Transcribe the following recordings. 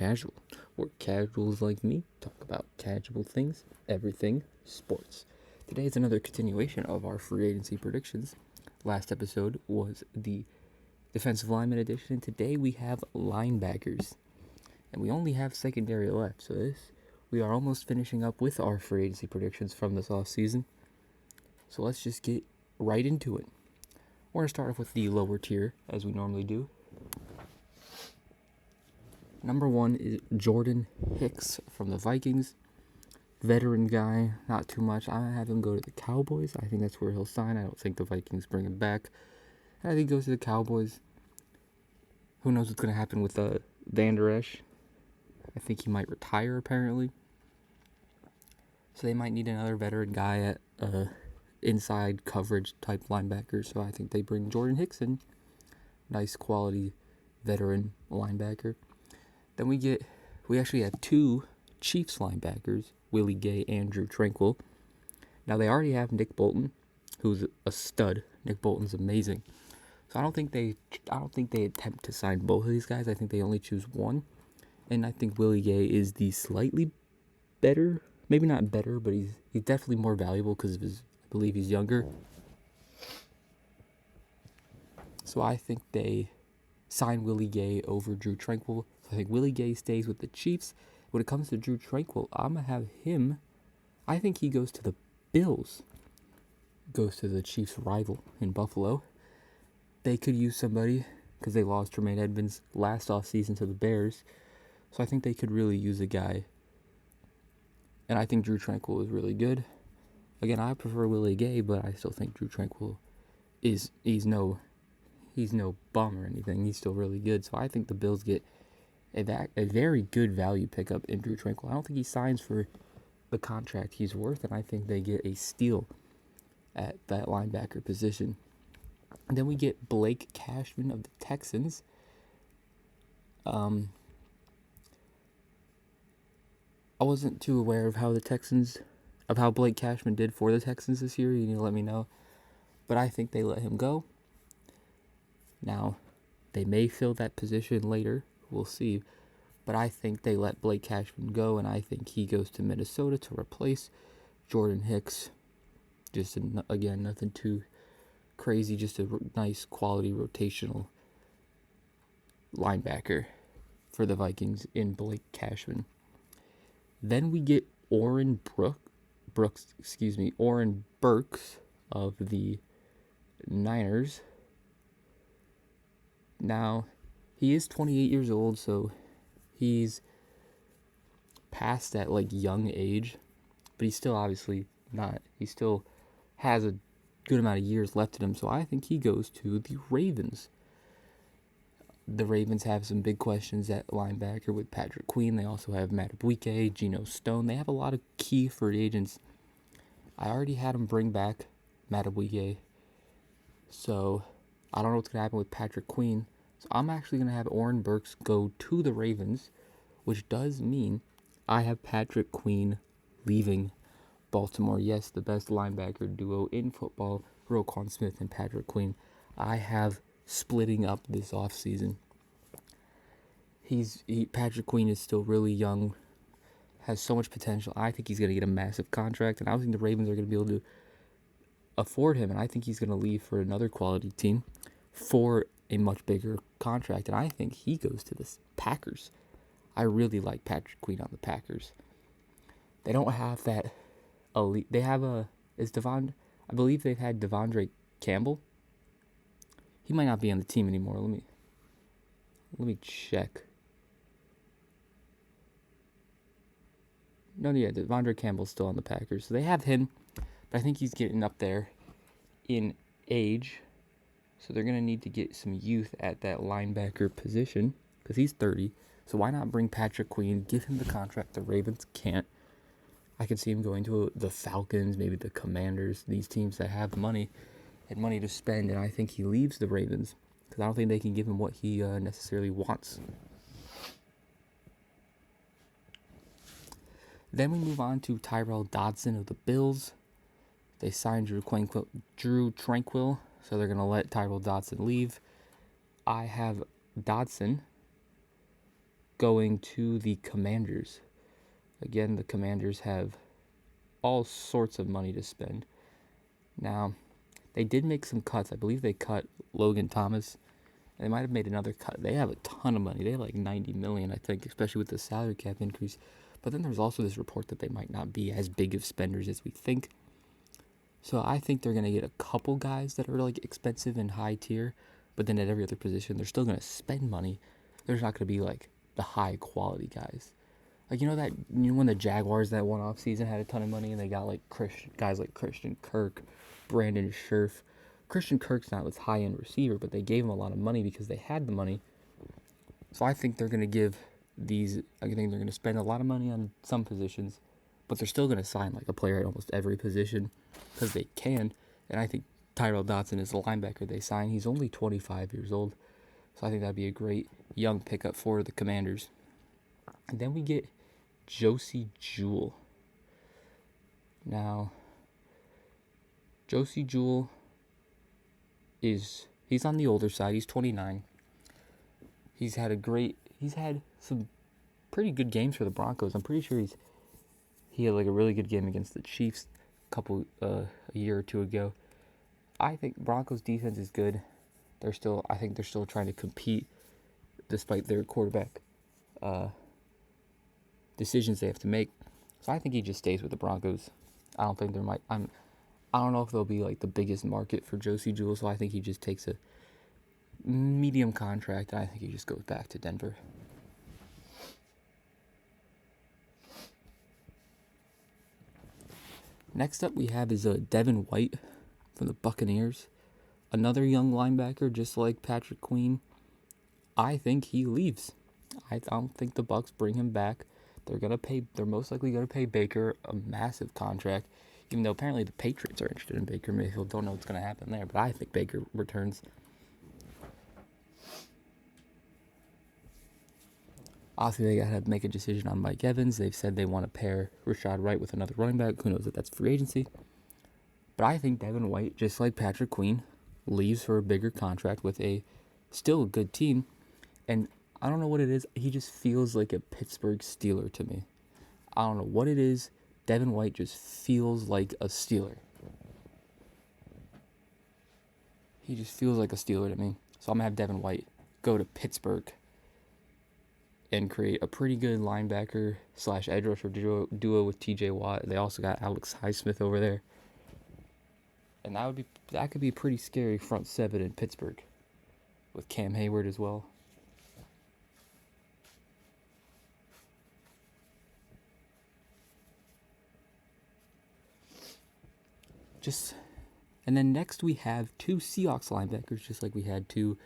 Casual, where casuals like me talk about casual things, everything sports. Today is another continuation of our free agency predictions. Last episode was the defensive lineman edition, and today we have linebackers. And we only have secondary left, so we are almost finishing up with our free agency predictions from this off season. So let's just get right into it. We're going to start off with the lower tier, as we normally do. Number 1 is Jordan Hicks from the Vikings. Veteran guy, not too much. I have him go to the Cowboys. I think that's where he'll sign. I don't think the Vikings bring him back. I think he goes to the Cowboys. Who knows what's going to happen with Van Der Esch. I think he might retire, apparently. So they might need another veteran guy at inside coverage type linebacker. So I think they bring Jordan Hicks in. Nice quality veteran linebacker. Then we actually have 2 Chiefs linebackers, Willie Gay and Drew Tranquill. Now they already have Nick Bolton, who's a stud. Nick Bolton's amazing. So I don't think they attempt to sign both of these guys. I think they only choose one. And I think Willie Gay is the slightly better, maybe not better, but he's definitely more valuable because I believe he's younger. So I think they sign Willie Gay over Drew Tranquill. I think Willie Gay stays with the Chiefs. When it comes to Drew Tranquill, I'm going to have him. I think he goes to the Bills. Goes to the Chiefs' rival in Buffalo. They could use somebody because they lost Tremaine Edmonds last offseason to the Bears. So I think they could really use a guy. And I think Drew Tranquill is really good. Again, I prefer Willie Gay, but I still think Drew Tranquill he's no bum or anything. He's still really good. So I think the Bills get a very good value pickup in Drew Tranquill. I don't think he signs for the contract he's worth, and I think they get a steal at that linebacker position. And then we get Blake Cashman of the Texans. I wasn't too aware of how Blake Cashman did for the Texans this year. You need to let me know. But I think they let him go. Now, they may fill that position later. We'll see. But I think they let Blake Cashman go, and I think he goes to Minnesota to replace Jordan Hicks. Just, again, nothing too crazy. Just a nice quality rotational linebacker for the Vikings in Blake Cashman. Then we get Oren Burks of the Niners. Now, he is 28 years old, so he's past that young age, but he's still obviously not. He still has a good amount of years left in him, so I think he goes to the Ravens. The Ravens have some big questions at linebacker with Patrick Queen. They also have Matt Buike, Geno Stone. They have a lot of key free agents. I already had them bring back Matt Buike, so I don't know what's going to happen with Patrick Queen. So I'm actually going to have Oren Burks go to the Ravens, which does mean I have Patrick Queen leaving Baltimore. Yes, the best linebacker duo in football, Roquan Smith and Patrick Queen. I have splitting up this offseason. Patrick Queen is still really young, has so much potential. I think he's going to get a massive contract, and I don't think the Ravens are going to be able to afford him, and I think he's going to leave for another quality team for a much bigger contract, and I think he goes to the Packers. I really like Patrick Queen on the Packers. They don't have that elite. They have I believe they've had Devondre Campbell. He might not be on the team anymore. Let me check. No, yeah, Devondre Campbell's still on the Packers. So they have him, but I think he's getting up there in age. So they're going to need to get some youth at that linebacker position because he's 30. So why not bring Patrick Queen, give him the contract the Ravens can't? I could see him going to the Falcons, maybe the Commanders, these teams that have money and money to spend. And I think he leaves the Ravens because I don't think they can give him what he necessarily wants. Then we move on to Tyrell Dodson of the Bills. They signed Drew Tranquill, so they're going to let Tyrell Dodson leave. I have Dodson going to the Commanders. Again, the Commanders have all sorts of money to spend. Now, they did make some cuts. I believe they cut Logan Thomas. And they might have made another cut. They have a ton of money. They have like $90 million, I think, especially with the salary cap increase. But then there's also this report that they might not be as big of spenders as we think. So I think they're going to get a couple guys that are like expensive and high tier. But then at every other position, they're still going to spend money. There's not going to be like the high quality guys. Like, when the Jaguars that one off season had a ton of money and they got like guys like Christian Kirk, Brandon Scherf. Christian Kirk's not this high-end receiver, but they gave him a lot of money because they had the money. So I think they're going to spend a lot of money on some positions, but they're still going to sign like a player at almost every position because they can. And I think Tyrell Dodson is the linebacker they sign. He's only 25 years old. So I think that'd be a great young pickup for the Commanders. And then we get Josey Jewell. Now, Josey Jewell he's on the older side. He's 29. He's had some pretty good games for the Broncos. I'm pretty sure he had like a really good game against the Chiefs a year or two ago. I think Broncos defense is good. I think they're still trying to compete despite their quarterback decisions they have to make. So I think he just stays with the Broncos. I don't think I don't know if they'll be like the biggest market for Josey Jewell, so I think he just takes a medium contract, and I think he just goes back to Denver. Next up we have is Devin White from the Buccaneers. Another young linebacker, just like Patrick Queen. I think he leaves. I don't think the Bucs bring him back. They're most likely gonna pay Baker a massive contract. Even though apparently the Patriots are interested in Baker Mayfield. Don't know what's going to happen there, but I think Baker returns. Obviously, they got to make a decision on Mike Evans. They've said they want to pair Rashad Wright with another running back. Who knows if that's free agency. But I think Devin White, just like Patrick Queen, leaves for a bigger contract with a still good team. And I don't know what it is. He just feels like a Pittsburgh Steeler to me. I don't know what it is. Devin White just feels like a Steeler. He just feels like a Steeler to me. So I'm going to have Devin White go to Pittsburgh and create a pretty good linebacker / edge rusher duo with TJ Watt. They also got Alex Highsmith over there. And that could be a pretty scary front seven in Pittsburgh with Cam Hayward as well. And then next we have two Seahawks linebackers, just like we had two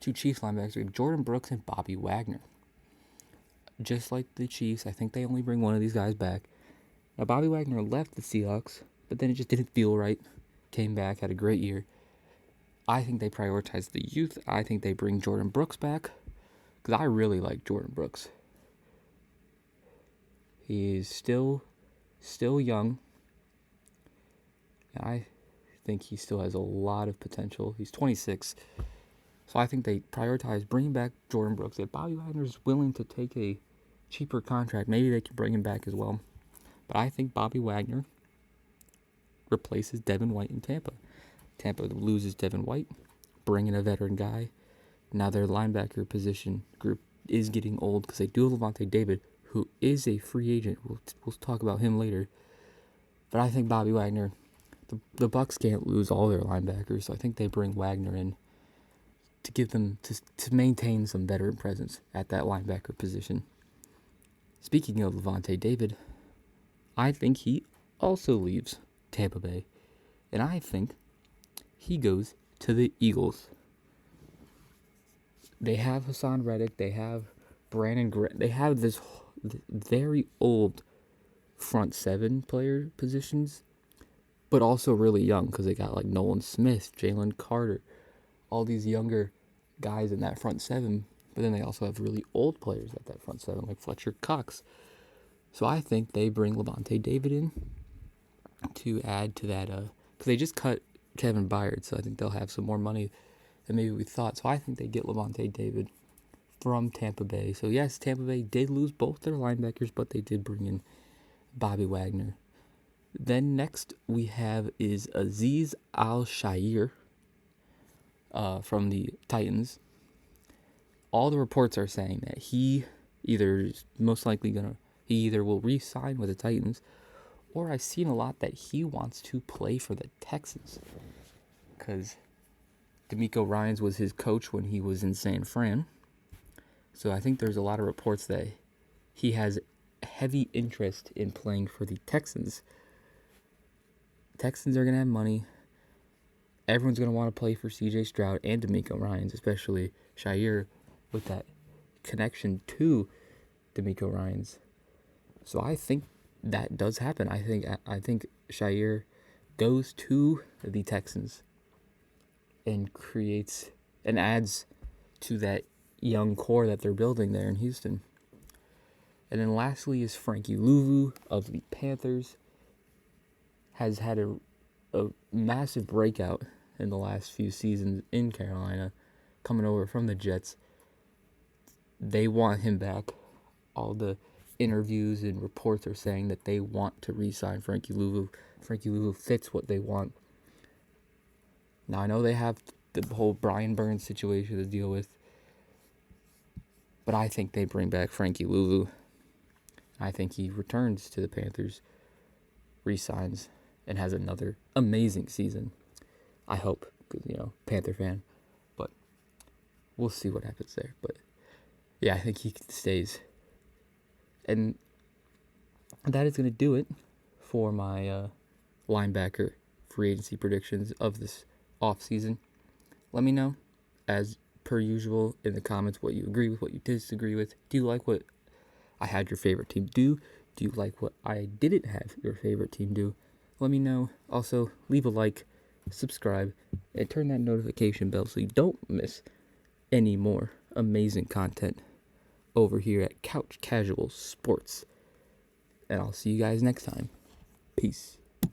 Chiefs linebackers. We have Jordan Brooks and Bobby Wagner. Just like the Chiefs, I think they only bring one of these guys back. Now, Bobby Wagner left the Seahawks, but then it just didn't feel right. Came back, had a great year. I think they prioritize the youth. I think they bring Jordan Brooks back, because I really like Jordan Brooks. He's still young. I think he still has a lot of potential. He's 26. So I think they prioritize bringing back Jordan Brooks. If Bobby Wagner is willing to take a cheaper contract, maybe they can bring him back as well. But I think Bobby Wagner replaces Devin White in Tampa. Tampa loses Devin White, bring in a veteran guy. Now their linebacker position group is getting old because they do have Lavonte David, who is a free agent. We'll talk about him later. But I think Bobby Wagner, the Bucs can't lose all their linebackers, so I think they bring Wagner in to give them to maintain some veteran presence at that linebacker position. Speaking of Lavonte David, I think he also leaves Tampa Bay, and I think he goes to the Eagles. They have Hassan Reddick, they have Brandon Grant, they have this very old front seven player positions, but also really young because they got like Nolan Smith, Jalen Carter, all these younger guys in that front seven. But then they also have really old players at that front seven, like Fletcher Cox. So I think they bring Lavonte David in to add to that, because they just cut Kevin Byard, so I think they'll have some more money than maybe we thought. So I think they get Lavonte David from Tampa Bay. So yes, Tampa Bay did lose both their linebackers, but they did bring in Bobby Wagner. Then next we have is Azeez Al-Shaair from the Titans. All the reports are saying that he either will re-sign with the Titans, or I've seen a lot that he wants to play for the Texans, because D'Amico Ryans was his coach when he was in San Fran. So I think there's a lot of reports that he has heavy interest in playing for the Texans. Texans are going to have money. Everyone's going to want to play for C.J. Stroud and D'Amico Ryans, especially Shaair with that connection to D'Amico Ryans. So I think that does happen. I think Shaair goes to the Texans and creates and adds to that young core that they're building there in Houston. And then lastly is Frankie Louvu of the Panthers. Has had a massive breakout in the last few seasons in Carolina, coming over from the Jets. They want him back. All the interviews and reports are saying that they want to re-sign Frankie Louvu. Frankie Louvu fits what they want. Now, I know they have the whole Brian Burns situation to deal with, but I think they bring back Frankie Louvu. I think he returns to the Panthers, re-signs, and has another amazing season. I hope, because, Panther fan. But we'll see what happens there. But, yeah, I think he stays. And that is going to do it for my linebacker free agency predictions of this offseason. Let me know, as per usual, in the comments what you agree with, what you disagree with. Do you like what I had your favorite team do? Do you like what I didn't have your favorite team do? Let me know. Also, leave a like, subscribe, and turn that notification bell so you don't miss any more amazing content over here at Couch Casual Sports. And I'll see you guys next time. Peace.